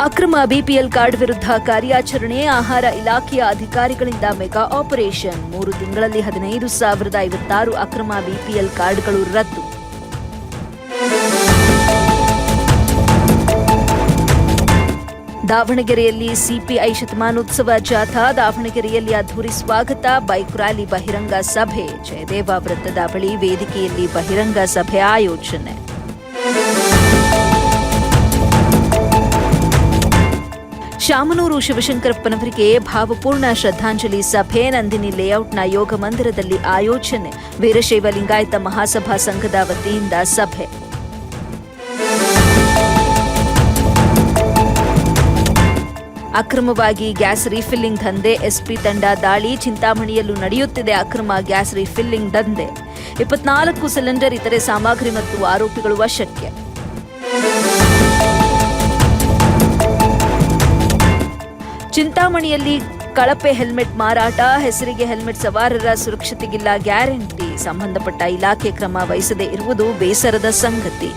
ಅಕ್ರಮ BPL card ವಿರುದ್ಧ ಕಾರ್ಯಾಚರಣೆ. ಆಹಾರ ಇಲಾಖೆಯ ಅಧಿಕಾರಿಗಳಿಂದ ಮೆಗಾ ಆಪರೇಷನ್. 3 ತಿಂಗಳಲ್ಲಿ 15,056 ಅಕ್ರಮ ಬಿಪಿಎಲ್ ಕಾರ್ಡ್ಗಳು ರದ್ದು. ದಾವಣಗೆರೆಯಲ್ಲಿ ಸಿಪಿಐ ಶತಮಾನೋತ್ಸವ ಜಾಥಾ. ದಾವಣಗೆರೆಯಲ್ಲಿ ಅದ್ದೂರಿ ಸ್ವಾಗತ. ಬೈಕ್ ರ್ಯಾಲಿ, ಬಹಿರಂಗ ಸಭೆ. ಜಯದೇವ ವೃತ್ತದ ಬಳಿ ವೇದಿಕೆಯಲ್ಲಿ ಬಹಿರಂಗ ಸಭೆ ಆಯೋಜನೆ. ಶಾಮನೂರು ಶಿವಶಂಕರಪ್ಪನವರಿಗೆ ಭಾವಪೂರ್ಣ ಶ್ರದ್ಧಾಂಜಲಿ ಸಭೆ. ನಂದಿನಿ ಲೇಔಟ್ನ ಯೋಗ ಮಂದಿರದಲ್ಲಿ ಆಯೋಜನೆ. ವೀರಶೈವ ಲಿಂಗಾಯತ ಮಹಾಸಭಾ ಸಂಘದ ವತಿಯಿಂದ ಸಭೆ. ಅಕ್ರಮವಾಗಿ ಗ್ಯಾಸ್ ರೀಫಿಲ್ಲಿಂಗ್ ದಂಧೆ. ಎಸ್ಪಿ ತಂಡ ದಾಳಿ. ಚಿಂತಾಮಣಿಯಲ್ಲೂ ನಡೆಯುತ್ತಿದೆ ಅಕ್ರಮ ಗ್ಯಾಸ್ ರೀಫಿಲ್ಲಿಂಗ್ ದಂಧೆ. 24 ಸಿಲಿಂಡರ್, ಇತರೆ ಸಾಮಗ್ರಿ ಮತ್ತು ಆರೋಪಿಗಳು ವಶಕ್ಕೆ. ಚಿಂತಾಮಣಿಯಲ್ಲಿ ಕಳಪೆ ಹೆಲ್ಮೆಟ್ ಮಾರಾಟ. ಹೆಸರಿಗೆ ಹೆಲ್ಮೆಟ್, ಸವಾರರ ಸುರಕ್ಷತೆಗಿಲ್ಲ ಗ್ಯಾರಂಟಿ. ಸಂಬಂಧಪಟ್ಟ ಇಲಾಖೆ ಕ್ರಮ ವಹಿಸದೇ ಇರುವುದು ಬೇಸರದ ಸಂಗತಿ.